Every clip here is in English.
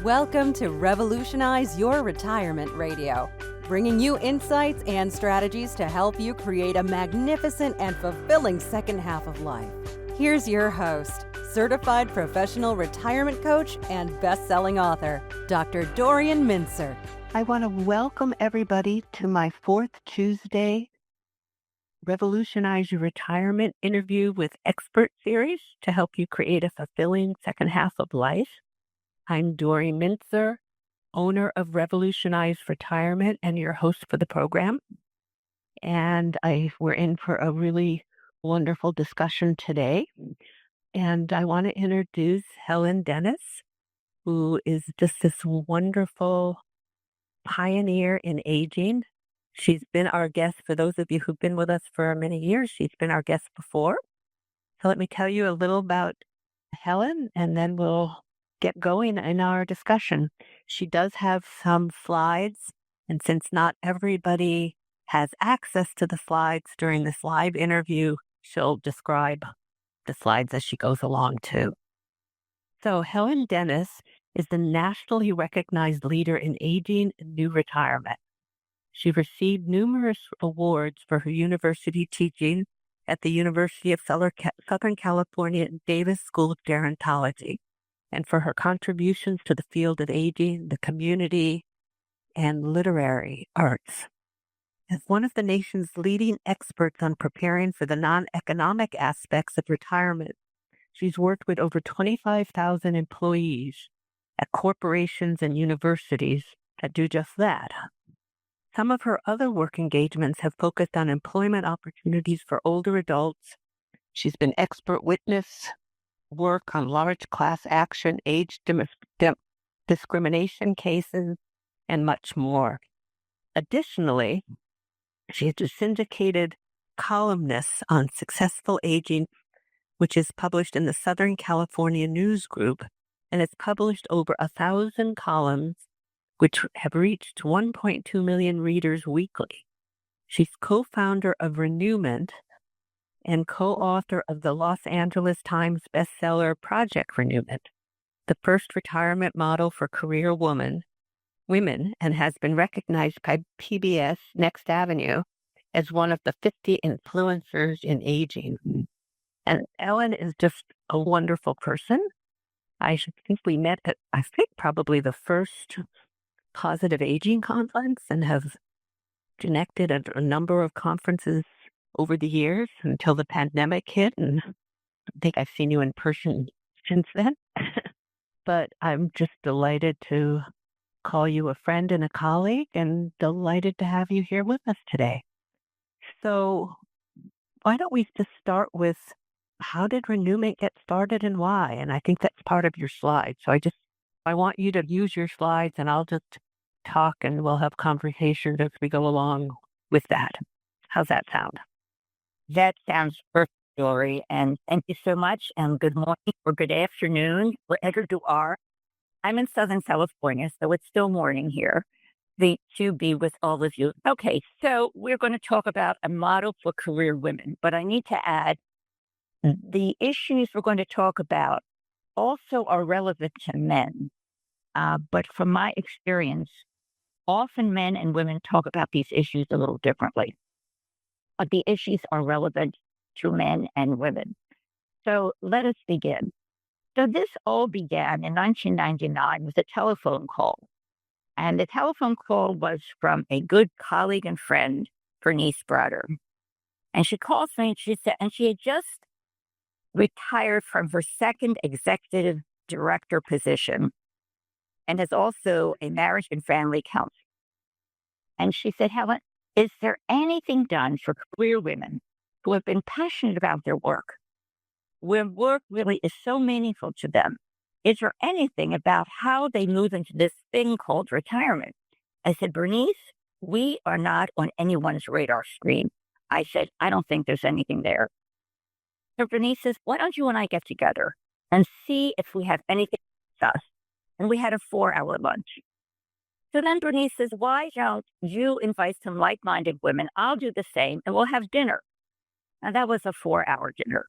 Welcome to Revolutionize Your Retirement Radio, bringing you insights and strategies to help you create a magnificent and fulfilling second half of life. Here's your host, certified professional retirement coach and best-selling author, Dr. Dorian Mintzer. I want to welcome everybody to my fourth Tuesday Revolutionize Your Retirement interview with expert series to help you create a fulfilling second half of life. I'm Dorian Mintzer, owner of Revolutionize Retirement and your host for the program. And we're in for a really wonderful discussion today. And I want to introduce Helen Dennis, who is just this wonderful pioneer in aging. She's been our guest, for those of you who've been with us for many years, she's been our guest before. So let me tell you a little about Helen, and then we'll get going in our discussion. She does have some slides, and since not everybody has access to the slides during this live interview, she'll describe the slides as she goes along too. So Helen Dennis is the nationally recognized leader in aging and new retirement. She received numerous awards for her university teaching at the University of Southern California Davis School of Gerontology, and for her contributions to the field of aging, the community, and literary arts. As one of the nation's leading experts on preparing for the non-economic aspects of retirement, she's worked with over 25,000 employees at corporations and universities that do just that. Some of her other work engagements have focused on employment opportunities for older adults. She's been expert witness work on large class action, age discrimination cases, and much more. Additionally, she is a syndicated columnist on successful aging, which is published in the Southern California News Group, and has published over 1,000 columns, which have reached 1.2 million readers weekly. She's co-founder of Renewment and co-author of the Los Angeles Times bestseller Project Renewment, the first retirement model for career women, and has been recognized by PBS Next Avenue as one of the 50 influencers in aging. And Ellen is just a wonderful person. I think we met at, probably the first Positive Aging Conference, and have connected at a number of conferences over the years until the pandemic hit, and I think I've seen you in person since then. But I'm just delighted to call you a friend and a colleague, and delighted to have you here with us today. So why don't we just start with, how did Renewment get started and why? And I think that's part of your slides. So I want you to use your slides, and I'll just talk, and we'll have conversation as we go along with that. How's that sound? That sounds perfect, Dory, and thank you so much, and good morning or good afternoon, wherever you are. I'm in Southern California, so it's still morning here. To be with all of you. Okay, so we're going to talk about a model for career women, but I need to add the issues we're going to talk about also are relevant to men, but from my experience, often men and women talk about these issues a little differently. But the issues are relevant to men and women. So let us begin. So this all began in 1999 with a telephone call. And the telephone call was from a good colleague and friend, Bernice Bratter. And she calls me, and she said, and she had just retired from her second executive director position and is also a marriage and family counselor. And she said, Helen, is there anything done for career women who have been passionate about their work, where work really is so meaningful to them? Is there anything about how they move into this thing called retirement? I said, Bernice, we are not on anyone's radar screen. I said, I don't think there's anything there. So Bernice says, why don't you and I get together and see if we have anything to discuss? And we had a 4-hour lunch. So then Bernice says, why don't you invite some like-minded women? I'll do the same, and we'll have dinner. And that was a 4-hour dinner.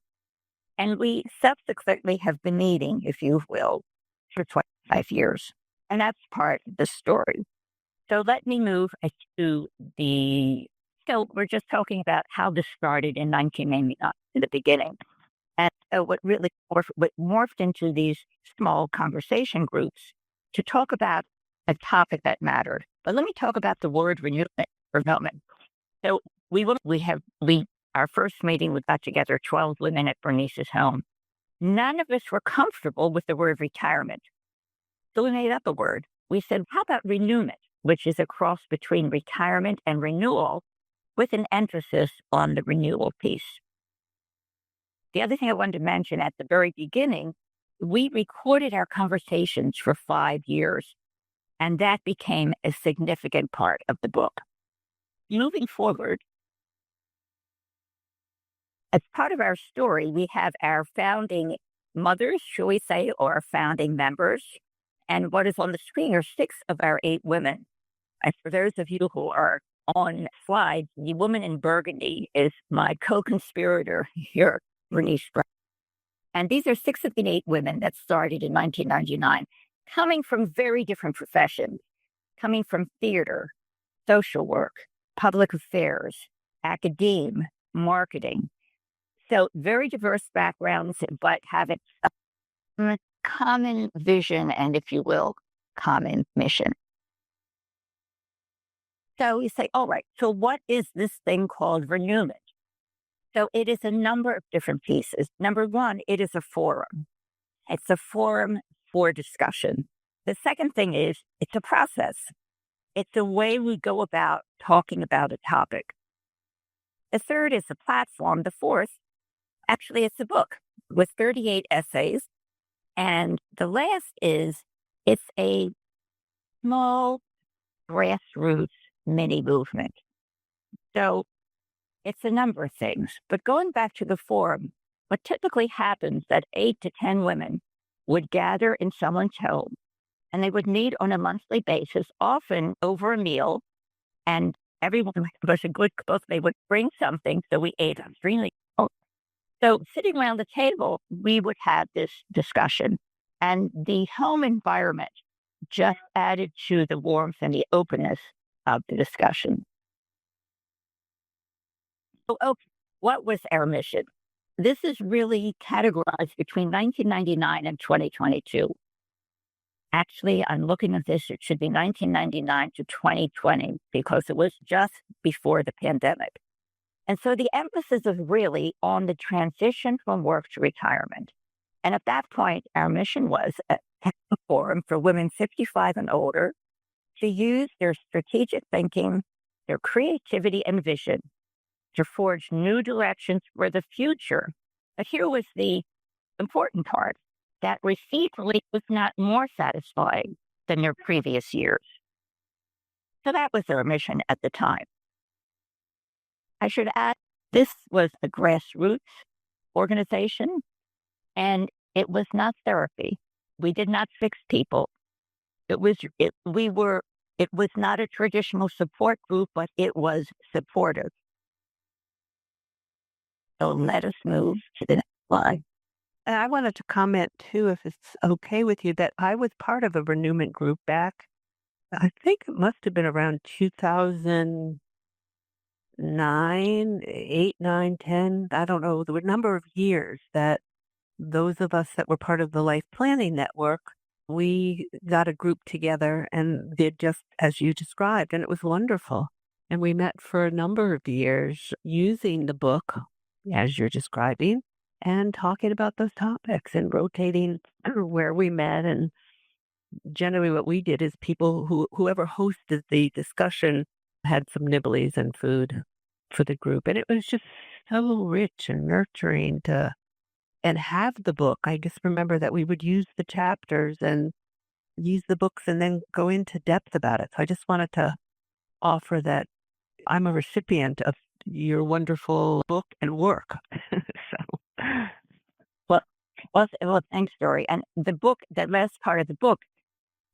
And we subsequently have been meeting, if you will, for 25 years. And that's part of the story. So let me move to so we're just talking about how this started in 1989 in the beginning. And so what really what morphed into these small conversation groups to talk about a topic that mattered. But let me talk about the word renewment for a moment. So our first meeting, we got together 12 women at Bernice's home. None of us were comfortable with the word retirement. So we made up a word. We said, how about renewment, which is a cross between retirement and renewal with an emphasis on the renewal piece. The other thing I wanted to mention at the very beginning, we recorded our conversations for 5 years, and that became a significant part of the book. Moving forward, as part of our story, we have our founding mothers, shall we say, or our founding members. And what is on the screen are 6 of our 8 women. And for those of you who are on slides, the woman in burgundy is my co-conspirator here, Bernice Bratter. And these are 6 of the 8 women that started in 1999, coming from very different professions, coming from theater, social work, public affairs, academe, marketing. So very diverse backgrounds, but having a common vision and, if you will, common mission. So we say, all right, so what is this thing called renewment? So it is a number of different pieces. Number one, it is a forum. It's a forum for discussion. The second thing is it's a process. It's a way we go about talking about a topic. The third is a platform. The fourth, actually, it's a book with 38 essays. And the last is it's a small grassroots mini movement. So it's a number of things. But going back to the forum, what typically happens that 8 to 10 women would gather in someone's home, and they would meet on a monthly basis, often over a meal, and everyone was a good cook. They would bring something, so we ate extremely well. So sitting around the table, we would have this discussion, and the home environment just added to the warmth and the openness of the discussion. So, okay, what was our mission? This is really categorized between 1999 and 2022. Actually, I'm looking at this, it should be 1999 to 2020 because it was just before the pandemic. And so the emphasis is really on the transition from work to retirement. And at that point, our mission was a forum for women 55 and older to use their strategic thinking, their creativity and vision to forge new directions for the future. But here was the important part, that receivably was not more satisfying than their previous years. So that was their mission at the time. I should add, this was a grassroots organization, and it was not therapy. We did not fix people. It was not a traditional support group, but it was supportive. So let us move to the next slide. And I wanted to comment too, if it's okay with you, that I was part of a renewment group back, I think it must have been around 2009, 8, 9, 10. I don't know. There were a number of years that those of us that were part of the Life Planning Network, we got a group together and did just as you described, and it was wonderful. And we met for a number of years using the book, as you're describing, and talking about those topics and rotating where we met. And generally what we did is whoever hosted the discussion had some nibblies and food for the group. And it was just so rich and nurturing and have the book. I just remember that we would use the chapters and use the books and then go into depth about it. So I just wanted to offer that I'm a recipient of your wonderful book and work. Well, thanks, Dory. And the book, that last part of the book,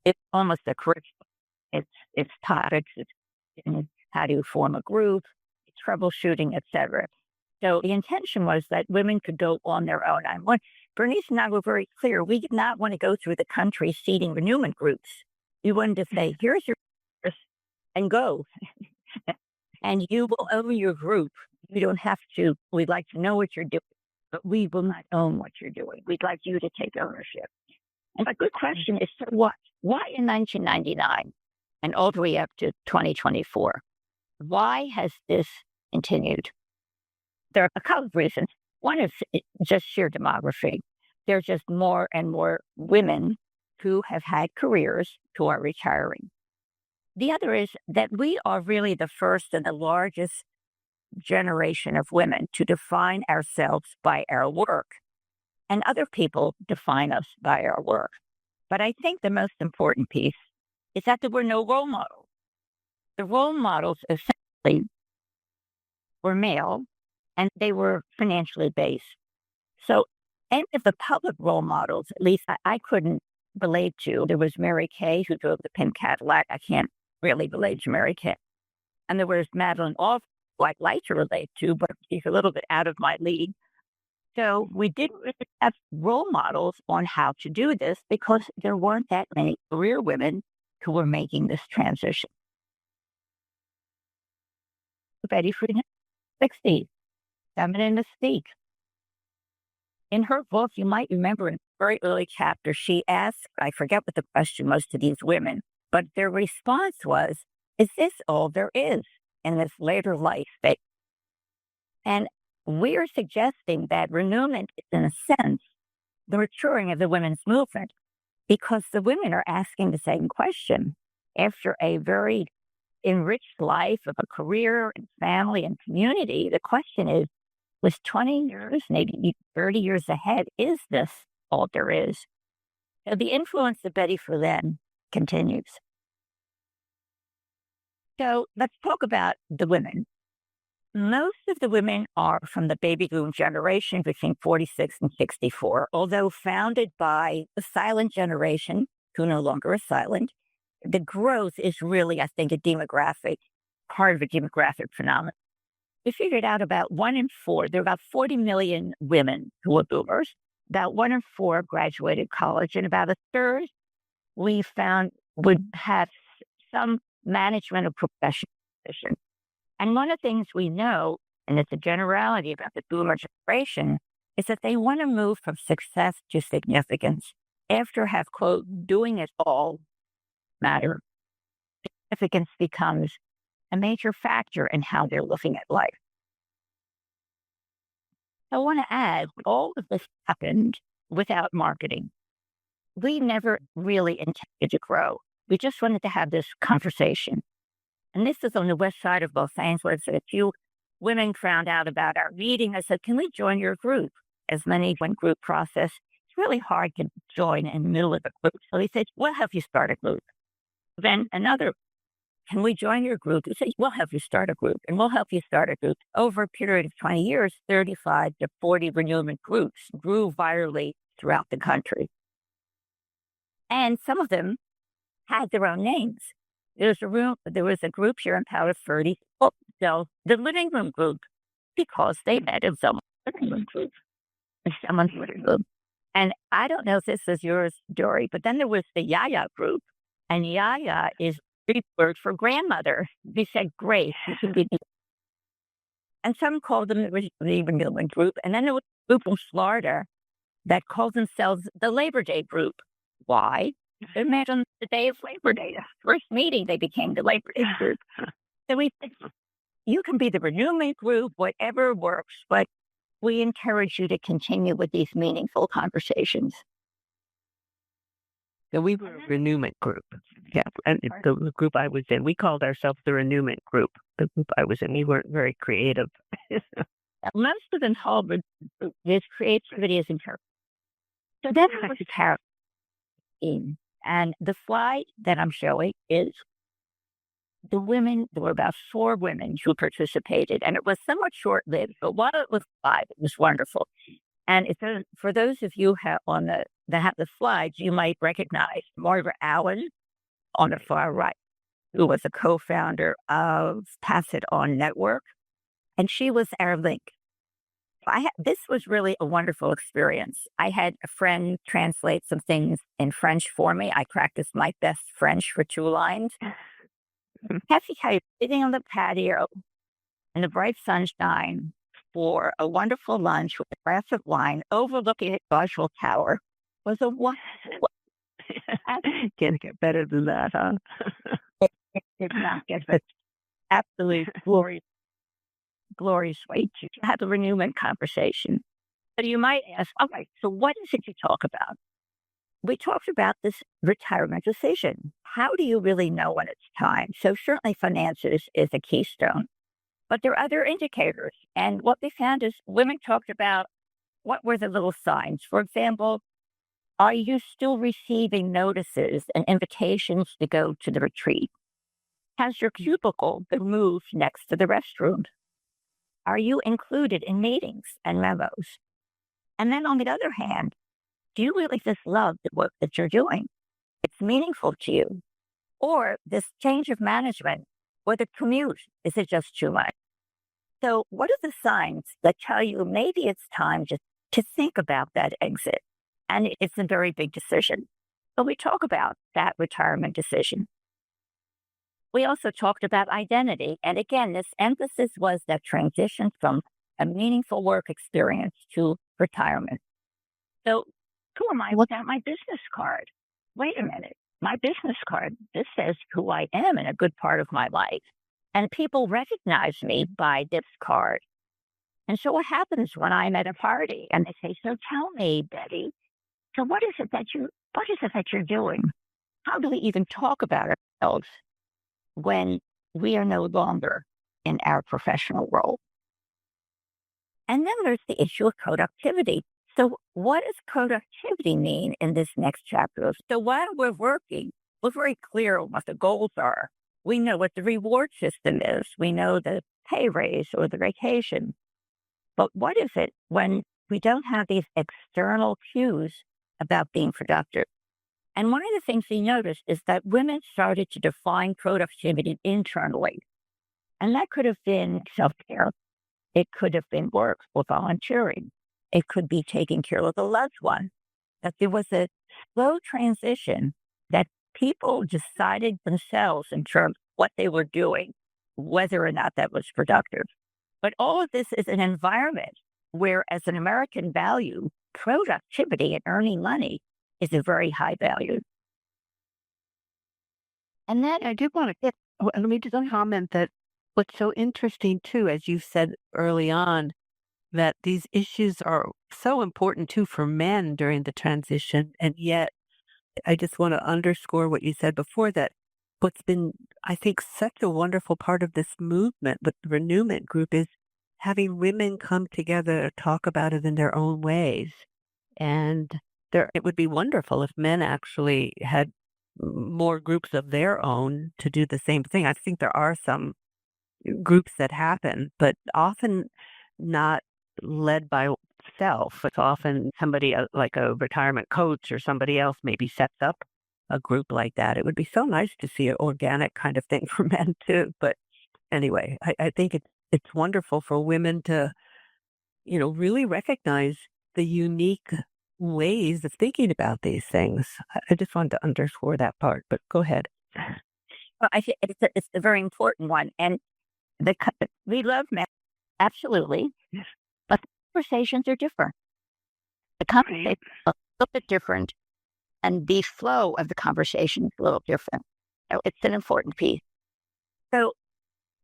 it's almost a curriculum. It's topics, it's how do you form a group, it's troubleshooting, etc. So the intention was that women could go on their own. Bernice and I were very clear. We did not want to go through the country seeding renewment groups. You wanted to say, here's your and go. And you will own your group. You don't have to. We'd like to know what you're doing, but we will not own what you're doing. We'd like you to take ownership. And a good question is, so what? Why in 1999 and all the way up to 2024? Why has this continued? There are a couple of reasons. One is just sheer demography. There's just more and more women who have had careers who are retiring. The other is that we are really the first and the largest generation of women to define ourselves by our work, and other people define us by our work. But I think the most important piece is that there were no role models. The role models essentially were male, and they were financially based. So any of the public role models, at least I couldn't relate to. There was Mary Kay, who drove the pink Cadillac. I can't really relate to Mary Kay. And there was Madeline Albright, who I'd like to relate to, but she's a little bit out of my league. So we didn't really have role models on how to do this because there weren't that many career women who were making this transition. Betty Friedan, 60s, Feminine Mystique. In her book, you might remember in a very early chapter, she asked, I forget what the question was to these women, but their response was, is this all there is in this later life phase? And we are suggesting that renewment is, in a sense, the maturing of the women's movement, because the women are asking the same question. After a very enriched life of a career and family and community, the question is, with 20 years, maybe 30 years ahead, is this all there is? So the influence of Betty Friedan continues. So let's talk about the women. Most of the women are from the baby boom generation between 46 and 64, although founded by the silent generation, who no longer is silent. The growth is really, I think, part of a demographic phenomenon. We figured out about 1 in 4, there are about 40 million women who are boomers. About 1 in 4 graduated college, and about a third we found would have some management or professional position. And one of the things we know, and it's a generality about the boomer generation, is that they want to move from success to significance after have, quote, doing it all matter. Significance becomes a major factor in how they're looking at life. I want to add, all of this happened without marketing. We never really intended to grow. We just wanted to have this conversation. And this is on the west side of Los Angeles. A few women found out about our meeting. I said, can we join your group? As many one group process, it's really hard to join in the middle of a group. So he said, we'll help you start a group. Then another, can we join your group? He said, we'll help you start a group. And we'll help you start a group. Over a period of 20 years, 35 to 40 renewment groups grew virally throughout the country. And some of them had their own names. There was a group here in Powder 30, so the living room group, because they met in someone's living room group. And I don't know if this is yours, Dory, but then there was the Yaya group, and Yaya is the word for grandmother. They said, Grace, you can be. And some called them the renewment group, and then there was a group in Florida that called themselves the Labor Day group. Why? They met on the day of Labor Day. The first meeting, they became the Labor Day group. So we said, you can be the renewment group, whatever works, but we encourage you to continue with these meaningful conversations. So we were a renewment group. Yeah, and the group I was in, we called ourselves the renewment group. The group I was in, we weren't very creative. Most of them called this creativity is encouraged. So that's what the character in. And the slide that I'm showing is the women. There were about 4 women who participated, and it was somewhat short-lived, but while it was 5, it was wonderful. And for those of you that have the slides, you might recognize Margaret Allen on the far right, who was a co-founder of Pass It On Network, and she was our link. This was really a wonderful experience. I had a friend translate some things in French for me. I practiced my best French for 2 lines. Kathy, I was sitting on the patio in the bright sunshine for a wonderful lunch with a glass of wine overlooking the Eiffel Tower was a wonderful. Can't get better than that, huh? It did not get better. Absolutely glorious way to have a renewment conversation. But you might ask, all right, so what is it you talk about? We talked about this retirement decision. How do you really know when it's time? So certainly finances is a keystone, but there are other indicators. And what we found is women talked about what were the little signs. For example, are you still receiving notices and invitations to go to the retreat? Has your cubicle been moved next to the restroom? Are you included in meetings and memos? And then on the other hand, do you really just love the work that you're doing? It's meaningful to you. Or this change of management or the commute, is it just too much? So what are the signs that tell you maybe it's time just to think about that exit? And it's a very big decision. So we talk about that retirement decision. We also talked about identity. And again, this emphasis was that transition from a meaningful work experience to retirement. So who am I without my business card? Wait a minute. My business card, this says who I am in a good part of my life. And people recognize me by this card. And so what happens when I'm at a party and they say, so tell me, Betty, so what is it that you're doing? How do we even talk about ourselves when we are no longer in our professional role? And then there's the issue of productivity. So what does productivity mean in this next chapter? So while we're working, we're very clear on what the goals are. We know what the reward system is. We know the pay raise or the vacation. But what is it when we don't have these external cues about being productive? And one of the things we noticed is that women started to define productivity internally. And that could have been self-care. It could have been work or volunteering. It could be taking care of a loved one. That there was a slow transition that people decided themselves in terms of what they were doing, whether or not that was productive. But all of this is an environment where, as an American value, productivity and earning money is a very high value. And then I did want to let me just comment that what's so interesting too, as you said early on, that these issues are so important too for men during the transition. And yet I just want to underscore what you said before, that what's been, I think, such a wonderful part of this movement with the Renewment group is having women come together to talk about it in their own ways. And it would be wonderful if men actually had more groups of their own to do the same thing. I think there are some groups that happen, but often not led by self. It's often somebody like a retirement coach or somebody else maybe sets up a group like that. It would be so nice to see an organic kind of thing for men too. But anyway, I think it's wonderful for women to, really recognize the unique ways of thinking about these things. I just wanted to underscore that part, but go ahead. Well, I think it's a very important one. And we love men, absolutely, but the conversations are different. The conversations are a little bit different, and the flow of the conversation is a little different. So it's an important piece. So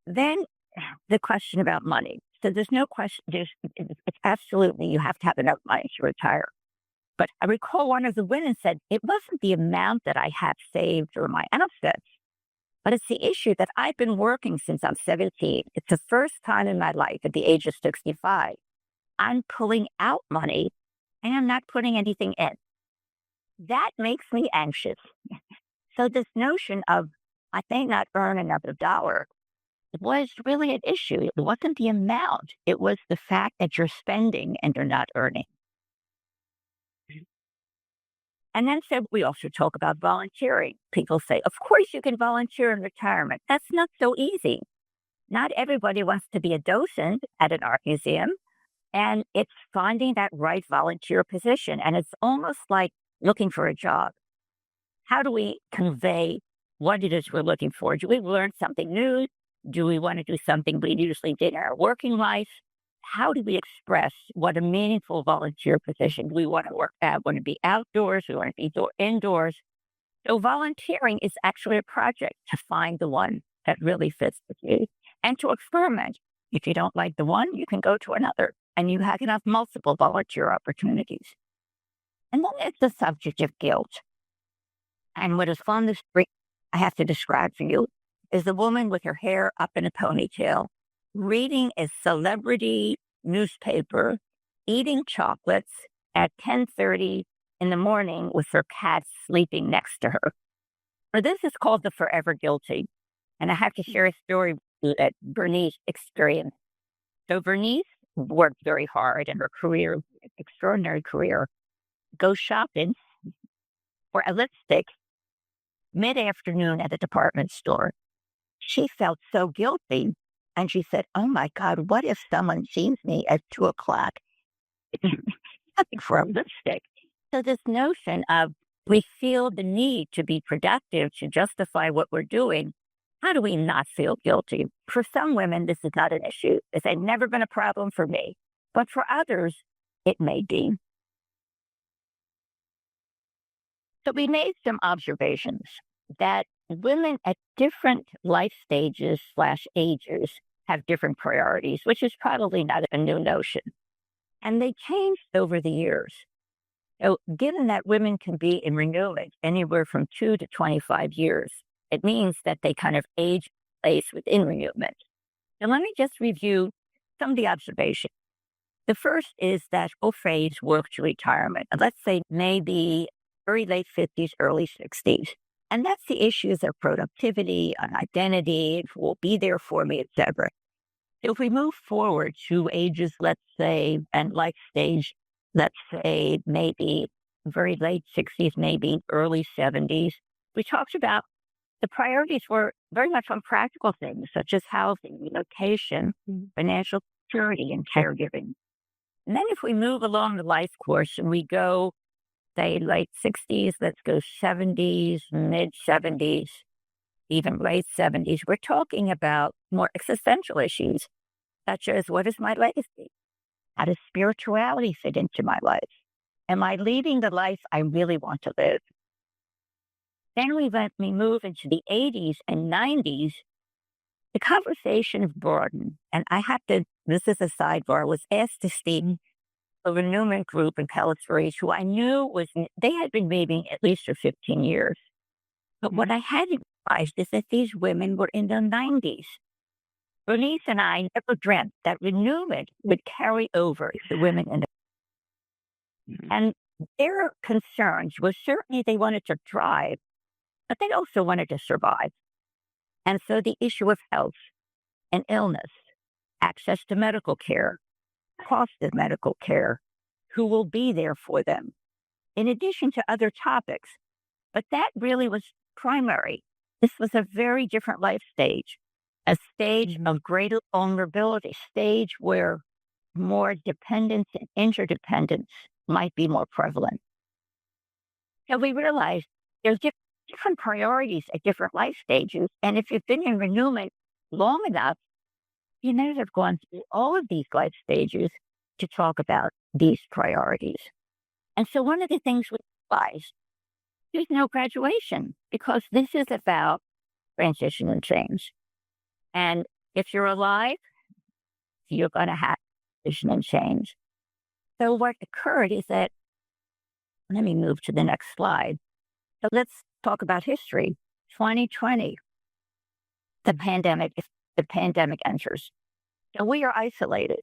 then the question about money. So there's no question, it's absolutely, you have to have enough money to retire. But I recall one of the women said, it wasn't the amount that I have saved or my assets, but it's the issue that I've been working since I'm 17. It's the first time in my life at the age of 65. I'm pulling out money and I'm not putting anything in. That makes me anxious. So this notion of, I may not earn another dollar, was really an issue. It wasn't the amount. It was the fact that you're spending and you're not earning. And then so we also talk about volunteering. People say, of course you can volunteer in retirement. That's not so easy. Not everybody wants to be a docent at an art museum And it's finding that right volunteer position. And it's almost like looking for a job. How do we convey what it is we're looking for? Do we learn something new? Do we want to do something we usually did in our working life? How do we express what a meaningful volunteer position we want to work at? Want to be outdoors? We want to be indoors. So volunteering is actually a project to find the one that really fits with you and to experiment. If you don't like the one, you can go to another, and you can have multiple volunteer opportunities. And then it's the subject of guilt. And what is fun this spring, I have to describe for you, is the woman with her hair up in a ponytail, reading a celebrity newspaper, eating chocolates at 10:30 in the morning with her cat sleeping next to her. Or this is called the forever guilty. And I have to share a story with you that Bernice experienced. So Bernice worked very hard in her career, extraordinary career, goes shopping for a lipstick mid-afternoon at a department store. She felt so guilty. And she said, oh my God, what if someone sees me at 2:00 looking for a lipstick? So this notion of we feel the need to be productive, to justify what we're doing. How do we not feel guilty? For some women, this is not an issue. It's never been a problem for me. But for others, it may be. So we made some observations that women at different life stages / ages have different priorities, which is probably not a new notion. And they changed over the years. So given that women can be in renewment anywhere from 2 to 25 years, it means that they kind of age place within renewment. And let me just review some of the observations. The first is that whole phase work to retirement. And let's say maybe very late 50s, early 60s. And that's the issues of productivity, on identity, who will be there for me, etc. If we move forward to ages, let's say, and life stage, let's say maybe very late 60s, maybe early 70s, we talked about the priorities were very much on practical things such as housing, relocation, financial security, and caregiving. And then if we move along the life course and we go, say, late 60s, let's go 70s, mid 70s, even late 70s, we're talking about more existential issues, such as what is my legacy? How does spirituality fit into my life? Am I leading the life I really want to live? Then we move into the 80s and 90s. The conversations broaden. And this is a sidebar, was asked to speak a renewment group in Palos Verdes who I knew they had been meeting at least for 15 years. But what I hadn't realized is that these women were in their 90s. Bernice and I never dreamt that renewment would carry over the women in and their concerns was certainly they wanted to thrive, but they also wanted to survive. And so the issue of health and illness, access to medical care, cost of medical care, who will be there for them, in addition to other topics. But that really was primary. This was a very different life stage, a stage of greater vulnerability, stage where more dependence and interdependence might be more prevalent. So we realized there's different priorities at different life stages. And if you've been in renewment long enough, you may have gone through all of these life stages to talk about these priorities. And so one of the things we realized, there's no graduation because this is about transition and change. And if you're alive, you're going to have transition and change. So what occurred is that, let me move to the next slide. So let's talk about history. 2020, the pandemic enters. So we are isolated.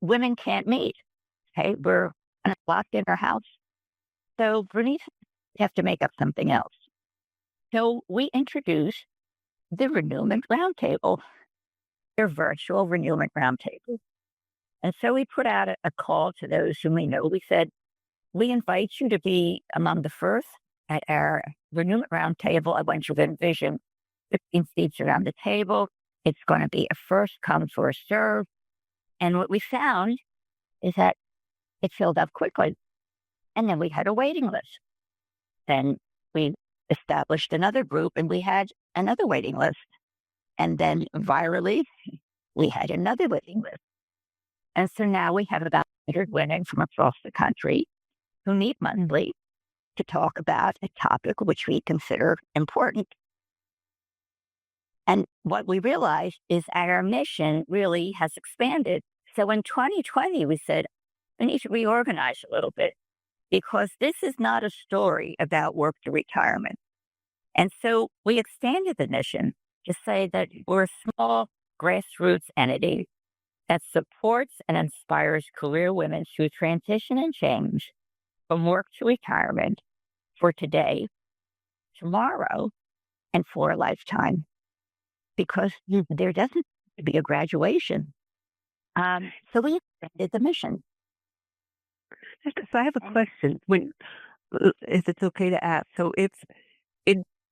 Women can't meet. Okay, we're locked in our house. So Bernice have to make up something else. So we introduced the Renewment Roundtable, their virtual Renewment Roundtable. And so we put out a call to those whom we know. We said, we invite you to be among the first at our Renewment Roundtable. I want you to envision 15 seats around the table. It's going to be a first come, first serve. And what we found is that it filled up quickly. And then we had a waiting list. Then we established another group and we had another waiting list. And then virally, we had another waiting list. And so now we have about 100 women from across the country who meet monthly to talk about a topic which we consider important. And what we realized is that our mission really has expanded. So in 2020, we said, we need to reorganize a little bit because this is not a story about work to retirement. And so we expanded the mission to say that we're a small grassroots entity that supports and inspires career women through transition and change from work to retirement for today, tomorrow, and for a lifetime. Because there doesn't have to be a graduation. So we expanded the mission. So I have a question. If it's okay to ask. So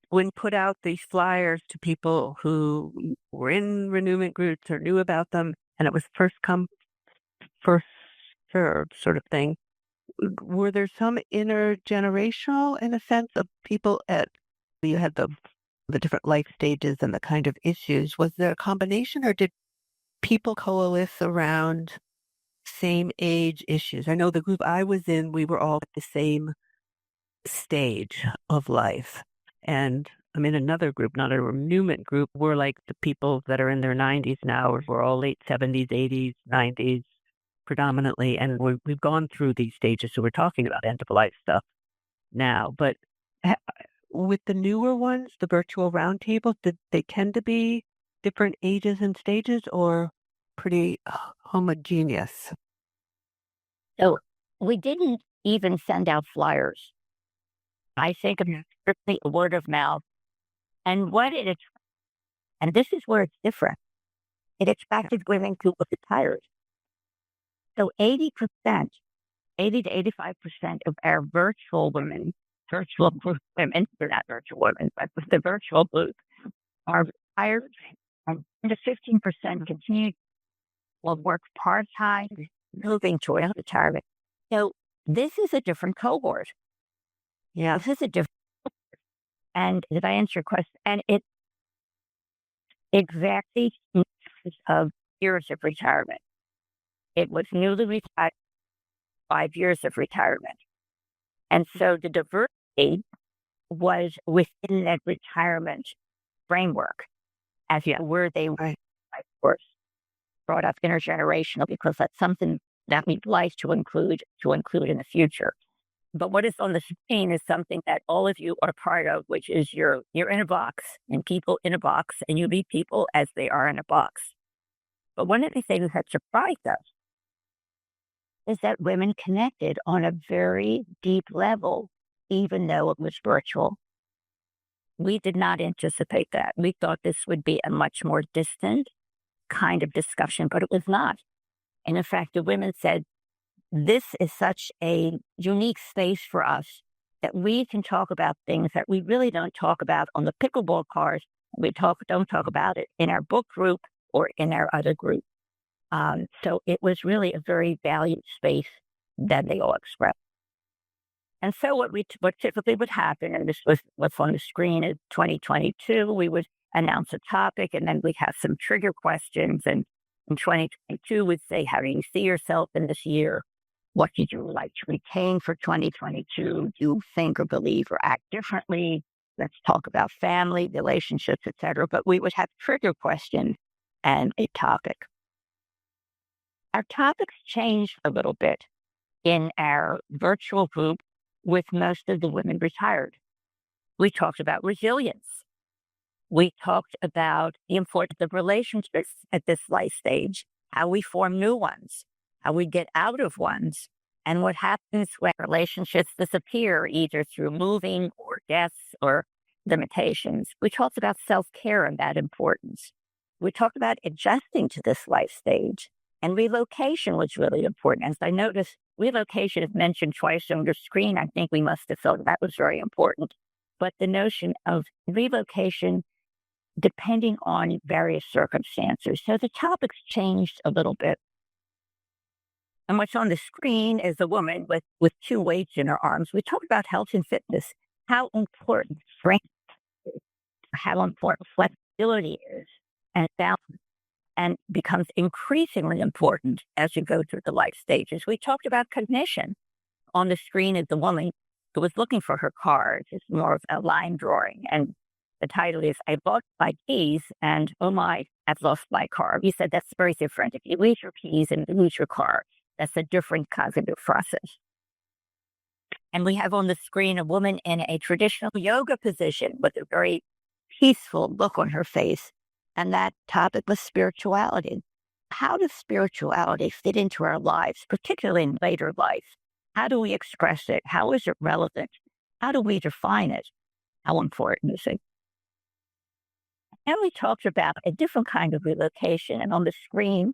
when put out these flyers to people who were in renewment groups or knew about them, and it was first come, first served sort of thing, were there some intergenerational, in a sense, of people you had the different life stages and the kind of issues? Was there a combination, or did people coalesce around same age issues? I know the group I was in, we were all at the same stage of life. And I'm in another group, not a renewment group. We're like the people that are in their 90s now. We're all late 70s, 80s, 90s predominantly. And we've gone through these stages. So we're talking about end of life stuff now. But with the newer ones, the virtual roundtables, did they tend to be different ages and stages or pretty homogeneous? So we didn't even send out flyers. I think of strictly word of mouth. And and this is where it's different. It attracted women who were retired. So 80% to 85% of our virtual group women, they're not virtual women, but the virtual group are retired, and 10 to 15% continue will work part-time, moving toward retirement. So this is a different cohort. Yeah. This is a different cohort. And did I answer your question? And it exactly of years of retirement. It was newly retired, 5 years of retirement. And so the diversity was within that retirement framework as to where they were, of course, brought up intergenerational because that's something that we'd like to include in the future. But what is on the screen is something that all of you are part of, which is you're in a box and people in a box, and you meet people as they are in a box. But one of the things that surprised us is that women connected on a very deep level, even though it was virtual. We did not anticipate that. We thought this would be a much more distant kind of discussion, but it was not. And in fact, the women said, this is such a unique space for us that we can talk about things that we really don't talk about on the pickleball course. We don't talk about it in our book group or in our other group. So it was really a very valued space that they all expressed. And so what typically would happen, and this was what's on the screen, is 2022, we would announce a topic, and then we'd have some trigger questions. And in 2022, we'd say, how do you see yourself in this year? What did you like to retain for 2022? Do you think or believe or act differently? Let's talk about family, relationships, etc. But we would have trigger questions and a topic. Our topics changed a little bit in our virtual group with most of the women retired. We talked about resilience. We talked about the importance of relationships at this life stage, how we form new ones, how we get out of ones, and what happens when relationships disappear, either through moving or deaths or limitations. We talked about self-care and that importance. We talked about adjusting to this life stage. And relocation was really important. As I noticed, relocation is mentioned twice on your screen. I think we must have felt that was very important. But the notion of relocation depending on various circumstances. So the topics changed a little bit. And what's on the screen is a woman with two weights in her arms. We talked about health and fitness, how important strength is, how important flexibility is, and balance, and becomes increasingly important as you go through the life stages. We talked about cognition. On the screen is the woman who was looking for her cards. It's more of a line drawing. And the title is, I lost my keys and oh my, I've lost my car. You said that's very different. If you lose your keys and you lose your car, that's a different cognitive process. And we have on the screen a woman in a traditional yoga position with a very peaceful look on her face. And that topic was spirituality. How does spirituality fit into our lives, particularly in later life? How do we express it? How is it relevant? How do we define it? How important is it? And we talked about a different kind of relocation. And on the screen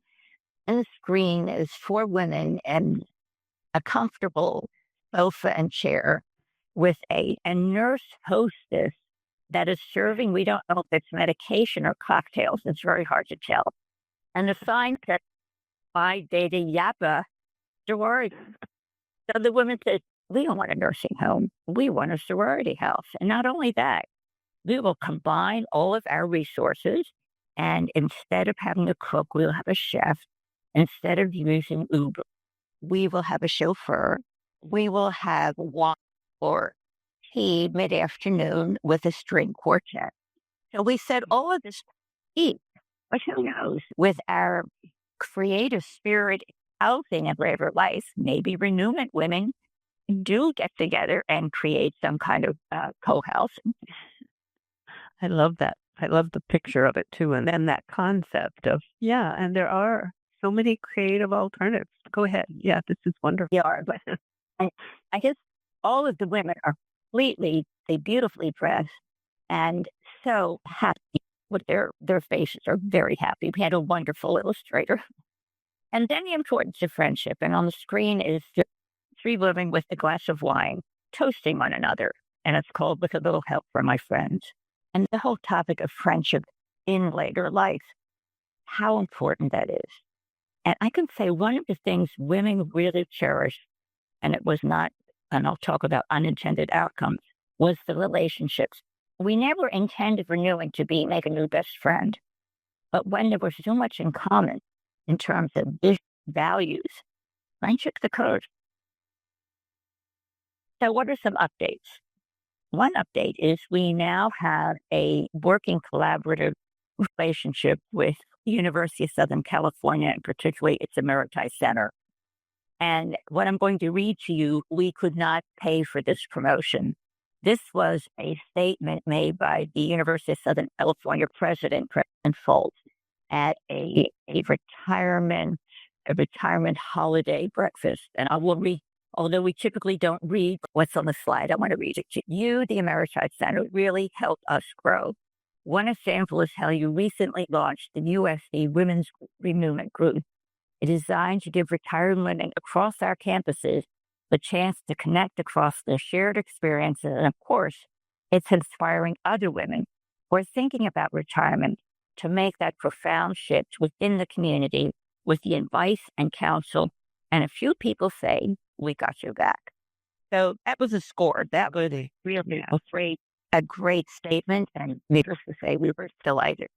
is 4 women and a comfortable sofa and chair with a nurse hostess that is serving, we don't know if it's medication or cocktails. It's very hard to tell. And the sign said, Phi Beta Yappa sorority. So the woman said, we don't want a nursing home. We want a sorority house. And not only that, we will combine all of our resources. And instead of having a cook, we'll have a chef. Instead of using Uber, we will have a chauffeur. We will have wine or tea mid-afternoon with a string quartet. So we said all of this eat, but who knows, with our creative spirit, housing and labor life, maybe Renewment women do get together and create some kind of co-house. I love that. I love the picture of it too. And then that concept of, yeah, and there are so many creative alternatives. Go ahead. Yeah, this is wonderful. They are, but I guess all of the women are they beautifully dressed and so happy with their faces are very happy. We had a wonderful illustrator. And then the importance of friendship. And on the screen is 3 women with a glass of wine toasting one another. And it's called With a Little Help from My Friends. And the whole topic of friendship in later life, how important that is. And I can say one of the things women really cherish, and it was not, and I'll talk about unintended outcomes, was the relationships. We never intended Renewing to make a new best friend. But when there was so much in common in terms of values, friendships occurred. So what are some updates? One update is we now have a working collaborative relationship with the University of Southern California, and particularly its Emeritus Center. And what I'm going to read to you, we could not pay for this promotion. This was a statement made by the University of Southern California President Foltz, at a retirement holiday breakfast. And I will read, although we typically don't read what's on the slide, I want to read it to you. The Emeritus Center really helped us grow. One example is how you recently launched the USC Women's Renewment Group. It is designed to give retired women across our campuses the chance to connect across their shared experiences. And of course, it's inspiring other women who are thinking about retirement to make that profound shift within the community with the advice and counsel. And a few people say, we got your back. So that was a score. That was really a great statement. And needless to say, we were delighted.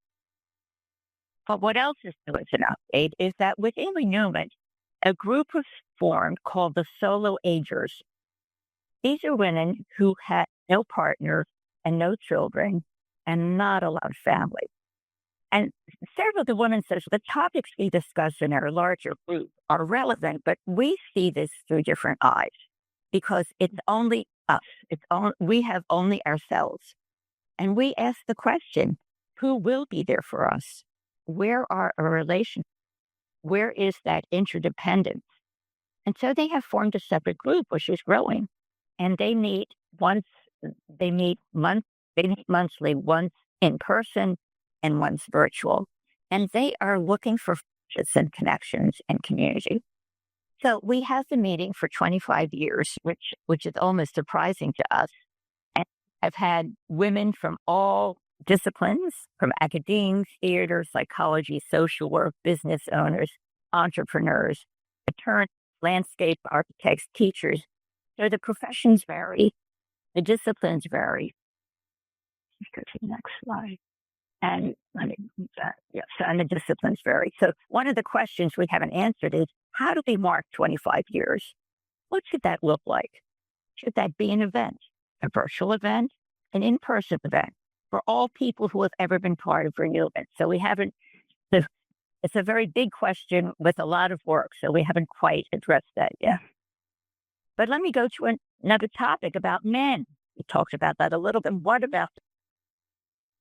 But what else is new as an update is that within Renewment, a group was formed called the Solo Agers. These are women who had no partner and no children and not a lot of family. And several of the women said the topics we discuss in our larger group are relevant, but we see this through different eyes because it's only us. We have only ourselves. And we ask the question, who will be there for us? Where are our relationships? Where is that interdependence? And so they have formed a separate group, which is growing. And they meet monthly, once in person and once virtual. And they are looking for friendships and connections and community. So we have been meeting for 25 years, which is almost surprising to us. And I've had women from all disciplines, from academia, theater, psychology, social work, business owners, entrepreneurs, attorneys, landscape architects, teachers. So the professions vary, the disciplines vary. Let's go to the next slide. And let me move that. Yes, and the disciplines vary. So one of the questions we haven't answered is, how do we mark 25 years? What should that look like? Should that be an event, a virtual event, an in-person event for all people who have ever been part of Renewment? So we haven't, it's a very big question with a lot of work, so we haven't quite addressed that yet. But let me go to another topic about men. We talked about that a little bit. What about,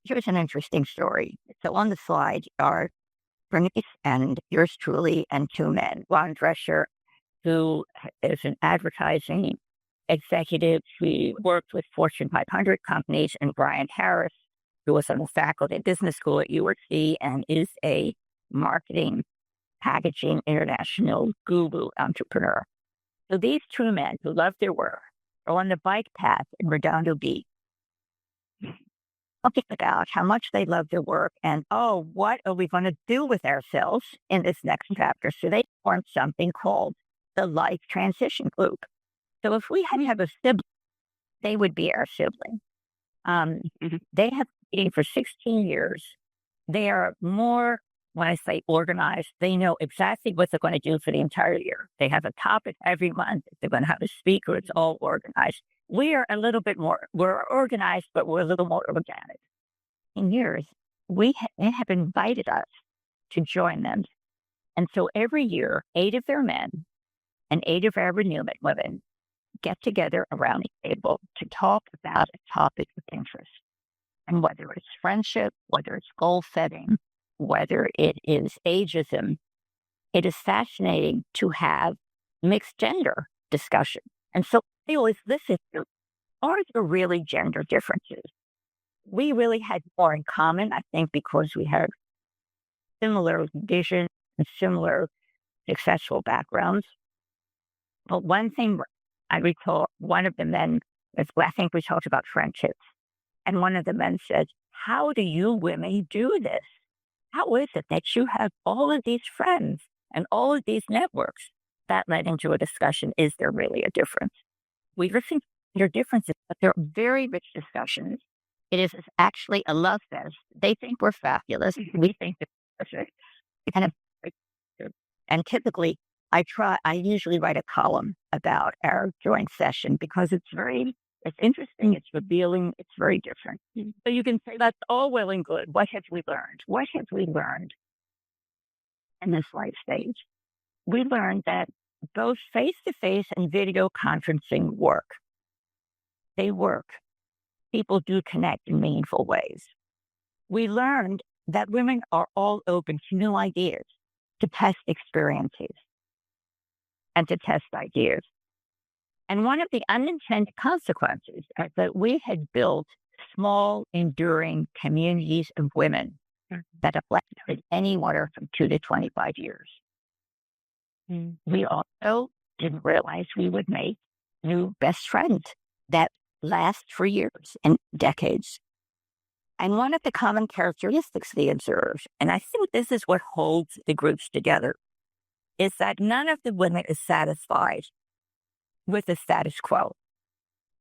here's an interesting story. So on the slide are Bernice and yours truly and two men, Ron Drescher, who is an advertising executive. We worked with Fortune 500 companies, and Brian Harris, who was on the faculty at business school at URC and is a marketing, packaging, international guru entrepreneur. So these two men who love their work are on the bike path in Redondo Beach, talking about how much they love their work and, oh, what are we going to do with ourselves in this next chapter? So they formed something called the Life Transition Group. So if we had to have a sibling, they would be our sibling. They have been meeting for 16 years. They are more, when I say organized, they know exactly what they're going to do for the entire year. They have a topic every month. If they're going to have a speaker, it's all organized. We are a little bit more, we're organized, but we're a little more organic. In years, they have invited us to join them. And so every year, 8 of their men and 8 of our Renewment women get together around a table to talk about a topic of interest. And whether it's friendship, whether it's goal setting, whether it is ageism, it is fascinating to have mixed gender discussion. And so I always listen to, are there really gender differences? We really had more in common, I think, because we have similar vision and similar successful backgrounds. But one thing I recall, one of the men, I think we talked about friendships, and one of the men said, how do you women do this? How is it that you have all of these friends and all of these networks? That led into a discussion, is there really a difference? We listen to their differences, but they're very rich discussions. It is actually a love fest. They think we're fabulous. We think they're perfect. And typically, I usually write a column about our joint session because it's interesting, it's revealing, it's very different. So you can say that's all well and good. What have we learned? What have we learned in this life stage? We learned that both face-to-face and video conferencing work. They work. People do connect in meaningful ways. We learned that women are all open to new ideas, to test experiences, and to test ideas. And one of the unintended consequences is that we had built small, enduring communities of women that have lasted anywhere from 2 to 25 years. We also didn't realize we would make new best friends that last for years and decades. And one of the common characteristics they observed, and I think this is what holds the groups together, is that none of the women is satisfied with the status quo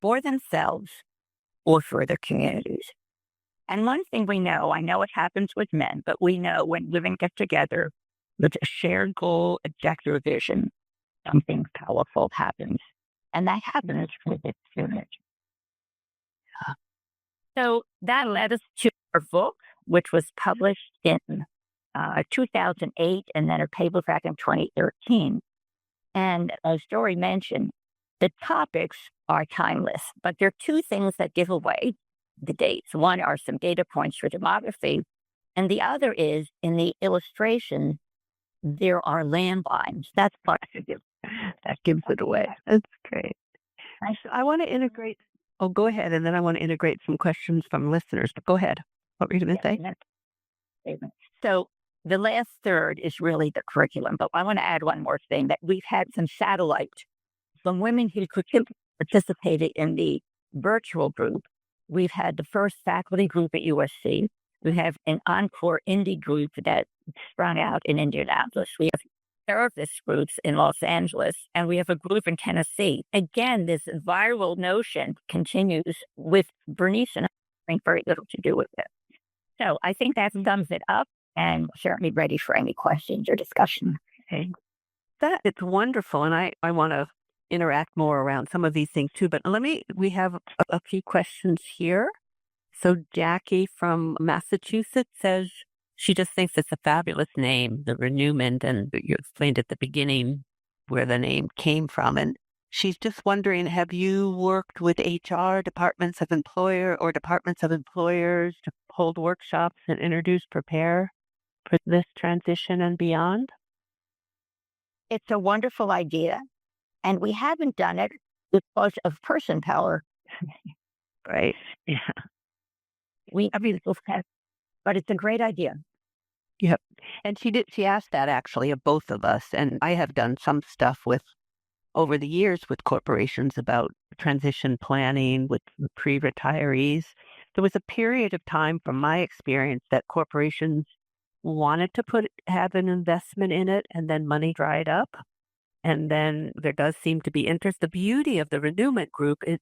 for themselves or for their communities. And one thing we know, I know it happens with men, but we know when women get together with a shared goal, objective vision, something powerful happens. And that happens with its unit. So that led us to our book, which was published in 2008 and then a paperback in 2013. And as Dory mentioned, the topics are timeless, but there are 2 things that give away the dates. One are some data points for demography, and the other is in the illustration, there are landlines. That's part of it. That gives it away. That's great. So I want to integrate. Oh, go ahead, and then I want to integrate some questions from listeners. But go ahead. What were you going to say? So the last third is really the curriculum, but I want to add one more thing, that we've had some satellite from women who participated in the virtual group. We've had the first faculty group at USC. We have an encore indie group that sprung out in Indianapolis. We have serve this groups in Los Angeles, and we have a group in Tennessee. Again, this viral notion continues with Bernice and having very little to do with it. So I think that sums it up, and certainly ready for any questions or discussion. Okay. It's wonderful, and I want to interact more around some of these things too. But we have a few questions here. So Jackie from Massachusetts says she just thinks it's a fabulous name, the Renewment, and you explained at the beginning where the name came from. And she's just wondering, have you worked with HR, departments of employers to hold workshops and prepare for this transition and beyond? It's a wonderful idea, and we haven't done it because of person power. Right. Yeah. But it's a great idea. Yep. And she asked that actually of both of us. And I have done some stuff over the years with corporations about transition planning with pre-retirees. There was a period of time from my experience that corporations wanted to have an investment in it, and then money dried up. And then there does seem to be interest. The beauty of the Renewment group is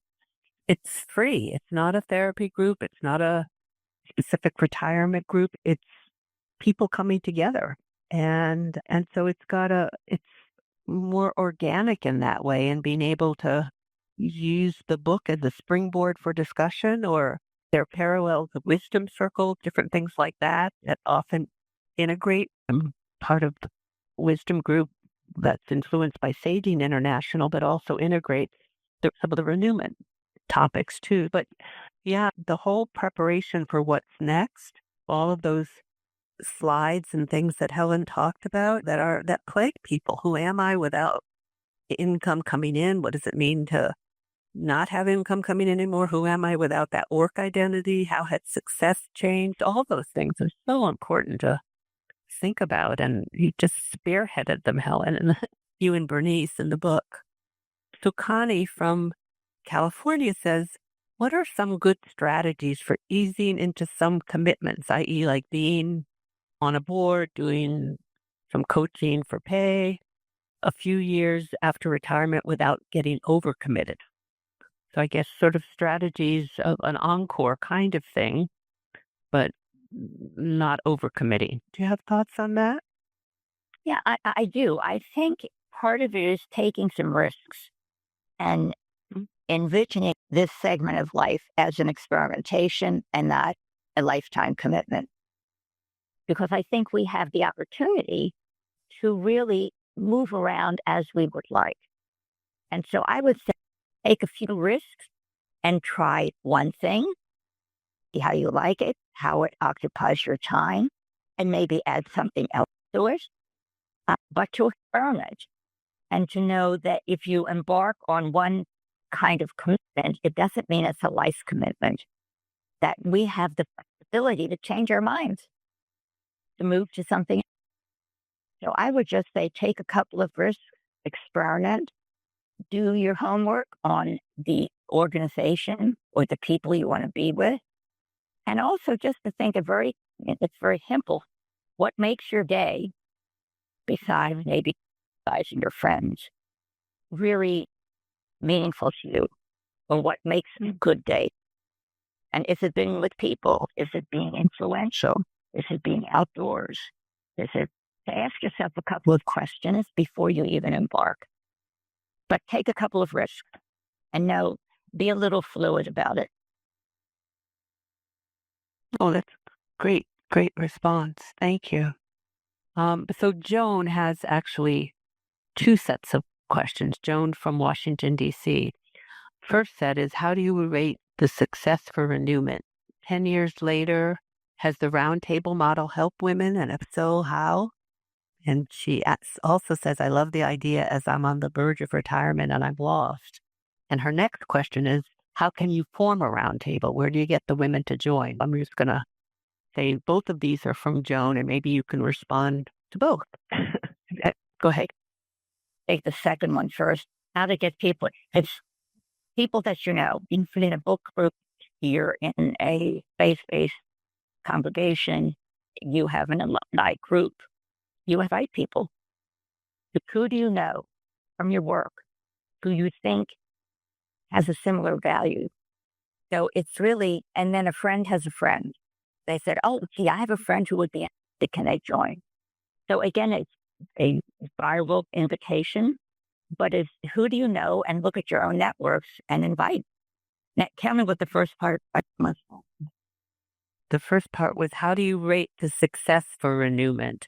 it's free. It's not a therapy group. It's not a specific retirement group. It's people coming together. And so it's more organic in that way, and being able to use the book as a springboard for discussion, or there are parallels of wisdom circles, different things like that often integrate. I'm part of the wisdom group that's influenced by Saging International, but also integrate some of the Renewment topics too. But yeah, the whole preparation for what's next, all of those slides and things that Helen talked about that plague people. Who am I without income coming in? What does it mean to not have income coming in anymore? Who am I without that work identity? How had success changed? All those things are so important to think about, and you just spearheaded them, Helen, and you and Bernice in the book. So Connie from California says, what are some good strategies for easing into some commitments, i.e. like being on a board, doing some coaching for pay a few years after retirement without getting overcommitted? So I guess sort of strategies of an encore kind of thing, but not overcommitting. Do you have thoughts on that? Yeah, I do. I think part of it is taking some risks and envisioning this segment of life as an experimentation and not a lifetime commitment. Because I think we have the opportunity to really move around as we would like. And so I would say take a few risks and try one thing, see how you like it, how it occupies your time, and maybe add something else to it. But to experiment and to know that if you embark on one kind of commitment, it doesn't mean it's a life commitment, that we have the ability to change our minds, to move to something else. So I would just say take a couple of risks, experiment, do your homework on the organization or the people you want to be with. And also just to think it's very simple. What makes your day, besides maybe advising your friends, really meaningful to you? Or what makes a good day? And is it being with people? Is it being influential? Is it being outdoors? Is it to ask yourself a couple of questions before you even embark? But take a couple of risks and be a little fluid about it. Oh, that's great response. Thank you. So Joan has actually two sets of questions. Joan from Washington, D.C. First set is, how do you rate the success for Renewment? 10 years later, has the roundtable model helped women? And if so, how? And she also says, I love the idea as I'm on the verge of retirement and I'm lost. And her next question is, how can you form a roundtable? Where do you get the women to join? I'm just going to say both of these are from Joan, and maybe you can respond to both. Go ahead. Take the second one first. How to get people. It's people that you know. In a book group, you're in a faith-based congregation, you have an alumni group. You invite people. Who do you know from your work who you think has a similar value? So it's really, and then a friend has a friend. They said, oh, gee, I have a friend who would be interested. Can they join? So again, it's a viral invitation, but it's who do you know, and look at your own networks and invite. Now, tell me what the first part was. The first part was, how do you rate the success for Renewment?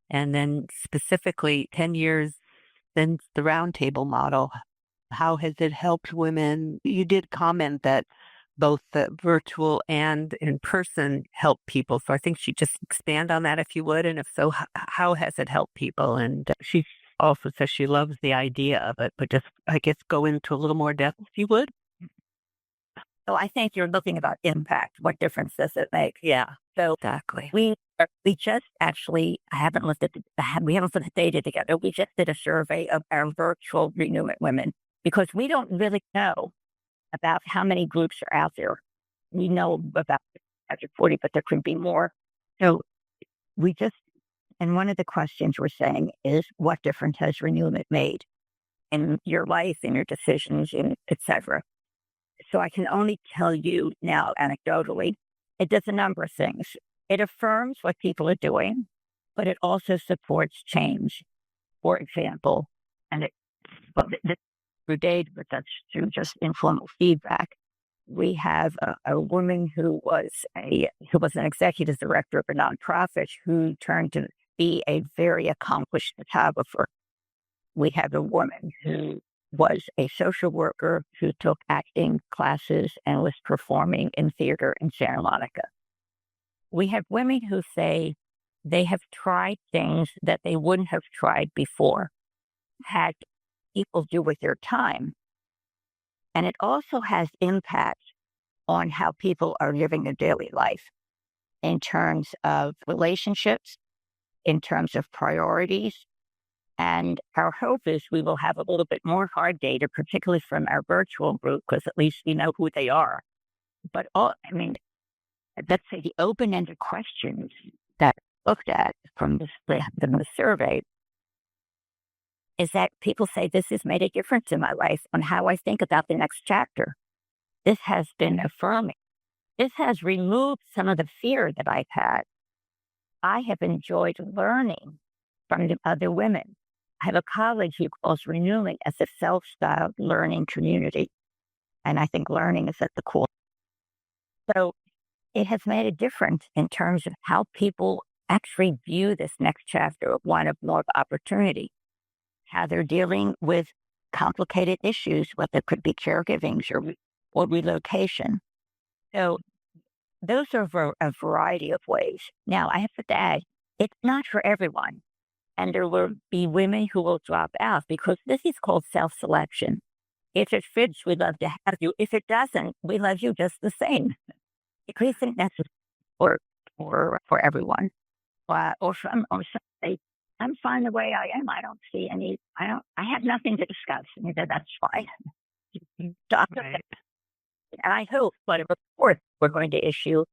And then specifically 10 years since the roundtable model, how has it helped women? You did comment that both the virtual and in person help people. So I think she'd just expand on that if you would. And if so, how has it helped people? And she also says she loves the idea of it, but just, I guess, go into a little more depth if you would. So I think you're looking about impact. What difference does it make? Yeah, So exactly. we just actually, we haven't put the data together. We just did a survey of our virtual Renewment women because we don't really know about how many groups are out there. We know about 40, but there could be more. So and one of the questions we're saying is, what difference has Renewment made in your life, in your decisions, et cetera? So I can only tell you now anecdotally, it does a number of things. It affirms what people are doing, but it also supports change. For example, this brigade, but that's through just informal feedback. We have a woman who was an executive director of a nonprofit who turned to be a very accomplished photographer. We have a woman who was a social worker who took acting classes and was performing in theater in Santa Monica. We have women who say they have tried things that they wouldn't have tried before, had people do with their time. And it also has impact on how people are living their daily life in terms of relationships, in terms of priorities. And our hope is we will have a little bit more hard data, particularly from our virtual group, because at least we know who they are. But let's say the open-ended questions that looked at from the survey is that people say this has made a difference in my life on how I think about the next chapter. This has been affirming. This has removed some of the fear that I've had. I have enjoyed learning from the other women. I have a colleague who calls Renewment as a self-styled learning community. And I think learning is at the core. So it has made a difference in terms of how people actually view this next chapter of one of more opportunity, how they're dealing with complicated issues, whether it could be caregiving or relocation. So those are a variety of ways. Now, I have to add, it's not for everyone. And there will be women who will drop out because this is called self-selection. If it fits, we'd love to have you. If it doesn't, we love you just the same. We think that's for everyone. Or some say, I'm fine the way I am. I don't see I have nothing to discuss. And that's fine. Right. And I hope whatever report we're going to issue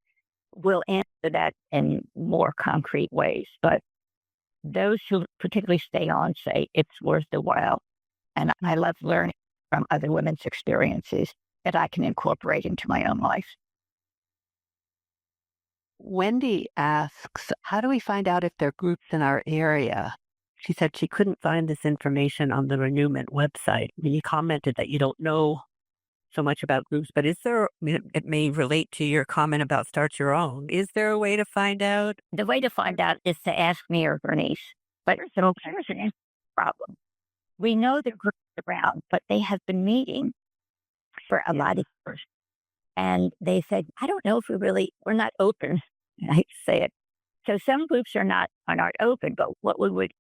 will answer that in more concrete ways. But those who particularly stay on say it's worth the while. And I love learning from other women's experiences that I can incorporate into my own life. Wendy asks, how do we find out if there are groups in our area? She said she couldn't find this information on the Renewment website. You commented that you don't know so much about groups, but it may relate to your comment about Start Your Own. Is there a way to find out? The way to find out is to ask me or Bernice. But here's an problem. We know the groups around, but they have been meeting for a lot of years. And they said, I don't know if we're not open. I hate to say it. So some groups are not open, but what we would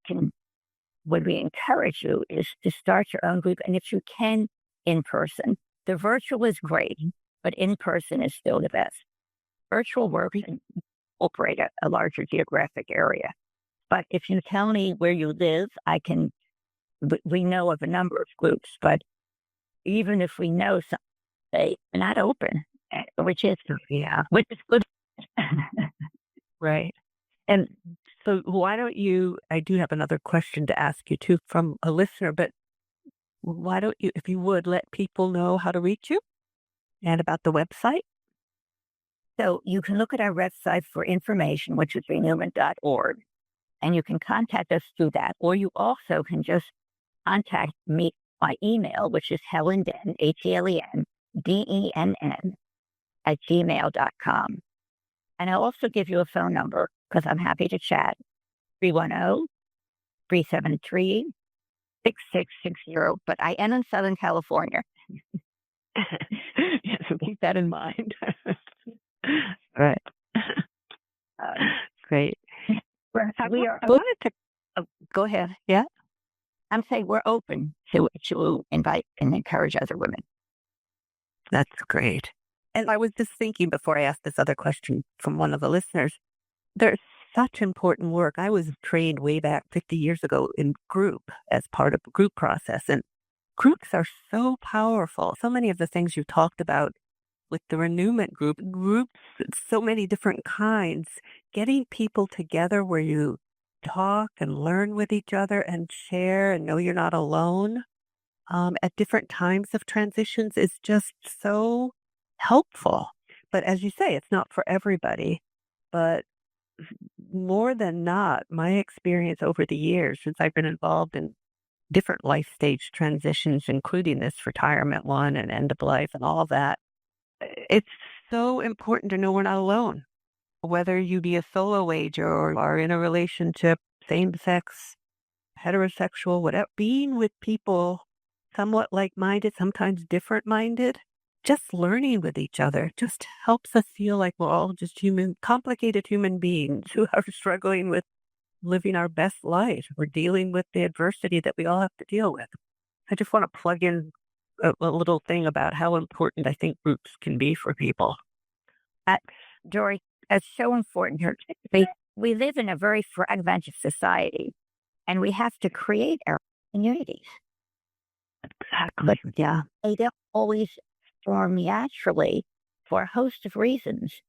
encourage you is to start your own group. And if you can, in person. The virtual is great, but in person is still the best. Virtual work can incorporate a larger geographic area. But if you tell me where you live, we know of a number of groups, but even if we know some, they're not open, which is good. Right. And So why don't you, I do have another question to ask you too from a listener, but why don't you, if you would, let people know how to reach you and about the website? So you can look at our website for information, which is renewment.org, and you can contact us through that. Or you also can just contact me by email, which is Helen Den, HelenDenn, @gmail.com. And I'll also give you a phone number because I'm happy to chat, 310-373-6660. But I am in Southern California. Yes, so keep that in mind. Right. Great. I wanted to go ahead. Yeah. I'm saying we're open to invite and encourage other women. That's great. And I was just thinking before I asked this other question from one of the listeners, there's such important work. I was trained way back 50 years ago in group as part of the group process. And groups are so powerful. So many of the things you talked about with the Renewment groups, so many different kinds, getting people together where you talk and learn with each other and share and know you're not alone at different times of transitions is just so helpful. But as you say, it's not for everybody. But more than not, my experience over the years, since I've been involved in different life stage transitions, including this retirement one and end of life and all that, it's so important to know we're not alone. Whether you be a solo ager or are in a relationship, same sex, heterosexual, whatever, being with people somewhat like-minded, sometimes different-minded, just learning with each other just helps us feel like we're all just complicated human beings who are struggling with living our best life. We're dealing with the adversity that we all have to deal with. I just want to plug in a little thing about how important I think groups can be for people. Dory, that's so important. We live in a very fragmented society, and we have to create our communities. Exactly. But yeah, they don't always form naturally for a host of reasons.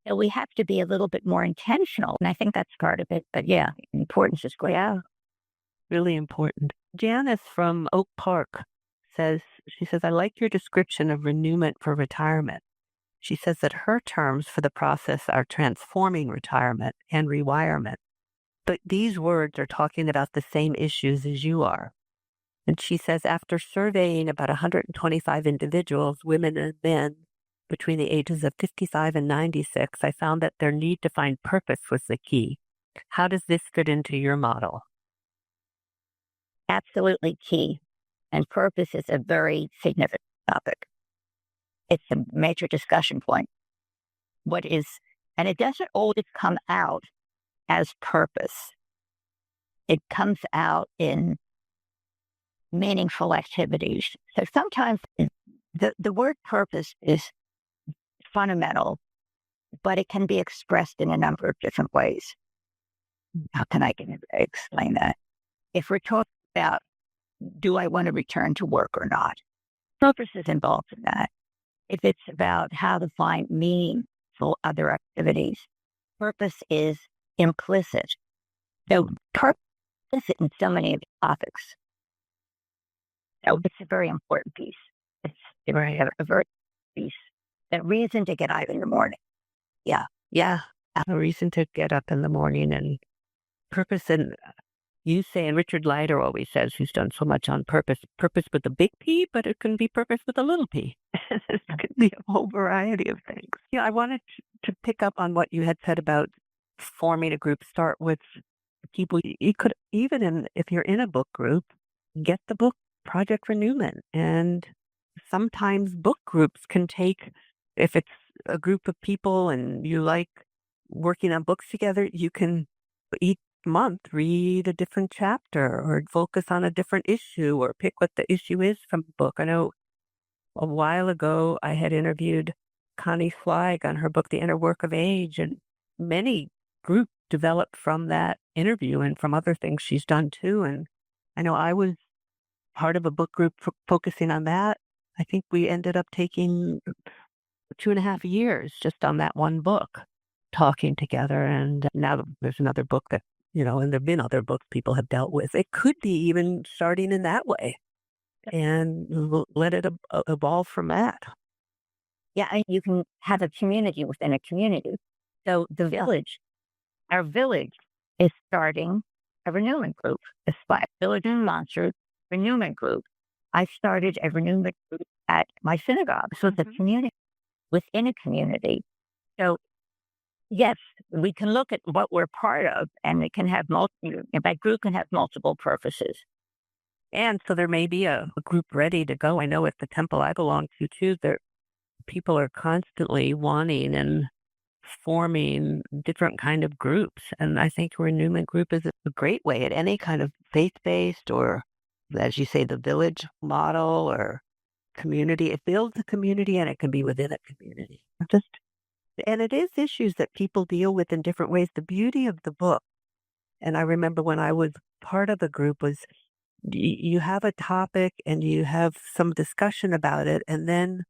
So we have to be a little bit more intentional, and I think that's part of it. But yeah, importance is great. Yeah, really important. Janice from Oak Park she says, I like your description of renewment for retirement. She says that her terms for the process are transforming retirement and rewirement. But these words are talking about the same issues as you are. And she says, after surveying about 125 individuals, women and men, between the ages of 55 and 96, I found that their need to find purpose was the key. How does this fit into your model? Absolutely key. And purpose is a very significant topic. It's a major discussion point. And it doesn't always come out as purpose. It comes out in meaningful activities. So sometimes the word purpose is fundamental, but it can be expressed in a number of different ways. How can I explain that? If we're talking about, do I want to return to work or not? Purpose is involved in that. If it's about how to find meaningful other activities, purpose is implicit. So purpose is in so many of the topics. So it's a very important piece. It's a very important piece. The reason to get up in the morning. Yeah. A reason to get up in the morning and purpose. And you say, and Richard Leider always says, who's done so much on purpose with a big P, but it can be purpose with a little p. It could be a whole variety of things. Yeah, I wanted to pick up on what you had said about forming a group. Start with people. You could, if you're in a book group, get the book Project Renewment. And sometimes book groups can take, if it's a group of people and you like working on books together, you can each month read a different chapter or focus on a different issue or pick what the issue is from the book. I know a while ago I had interviewed Connie Fleig on her book, The Inner Work of Age, and many groups developed from that interview and from other things she's done too. And I know I was part of a book group focusing on that. I think we ended up taking 2.5 years just on that one book, talking together. And now there's another book that and there've been other books people have dealt with. It could be even starting in that way and let it evolve from that. Yeah, and you can have a community within a community. So our village is starting a renewment group, a village-sponsored renewment group. I started a renewment group at my synagogue. So it's a community within a community. So yes, we can look at what we're part of, and it can have that group can have multiple purposes. And so there may be a group ready to go. I know at the temple I belong to too, people are constantly wanting and forming different kind of groups. And I think renewment group is a great way at any kind of faith-based or, as you say, the village model or community. It builds a community and it can be within a community. And it is issues that people deal with in different ways. The beauty of the book, and I remember when I was part of a group, was you have a topic and you have some discussion about it, and then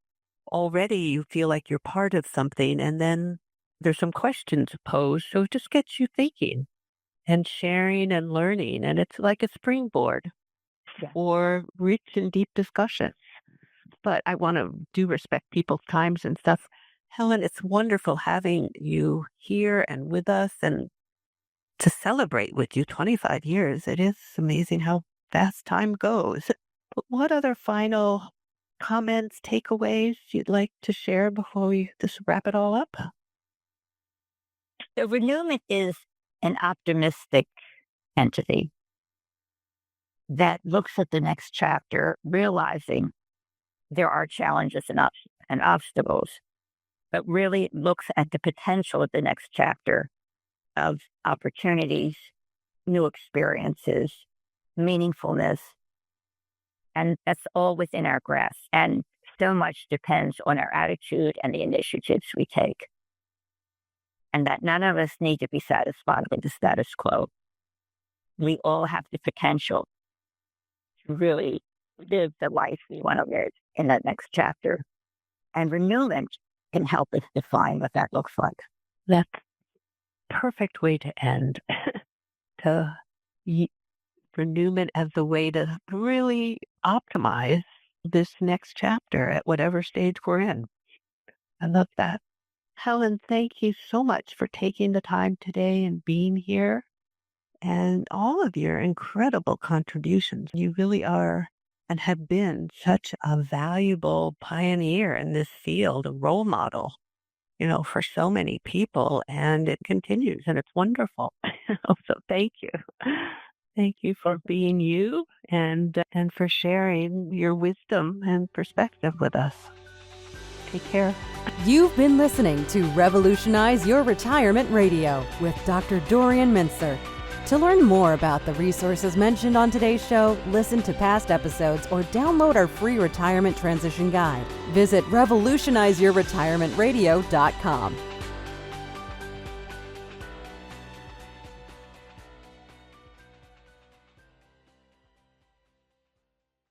already you feel like you're part of something, and then there's some questions posed. So it just gets you thinking and sharing and learning. And it's like a springboard for rich and deep discussions. But I want to do respect people's times and stuff. Helen, it's wonderful having you here and with us and to celebrate with you 25 years. It is amazing how fast time goes. But what other final comments, takeaways you'd like to share before we just wrap it all up? So renewment is an optimistic entity that looks at the next chapter, realizing there are challenges and obstacles, but really looks at the potential of the next chapter of opportunities, new experiences, meaningfulness, and that's all within our grasp. And so much depends on our attitude and the initiatives we take. And that none of us need to be satisfied with the status quo. We all have the potential to really live the life we want to live in that next chapter. And renewment can help us define what that looks like. That's a perfect way to end. To renewment as the way to really optimize this next chapter at whatever stage we're in. I love that. Helen, thank you so much for taking the time today and being here and all of your incredible contributions. You really are and have been such a valuable pioneer in this field, a role model, for so many people, and it continues and it's wonderful. So thank you. Thank you for being you and for sharing your wisdom and perspective with us. Take care. You've been listening to Revolutionize Your Retirement Radio with Dr. Dorian Mintzer. To learn more about the resources mentioned on today's show, listen to past episodes, or download our free retirement transition guide, visit revolutionizeyourretirementradio.com.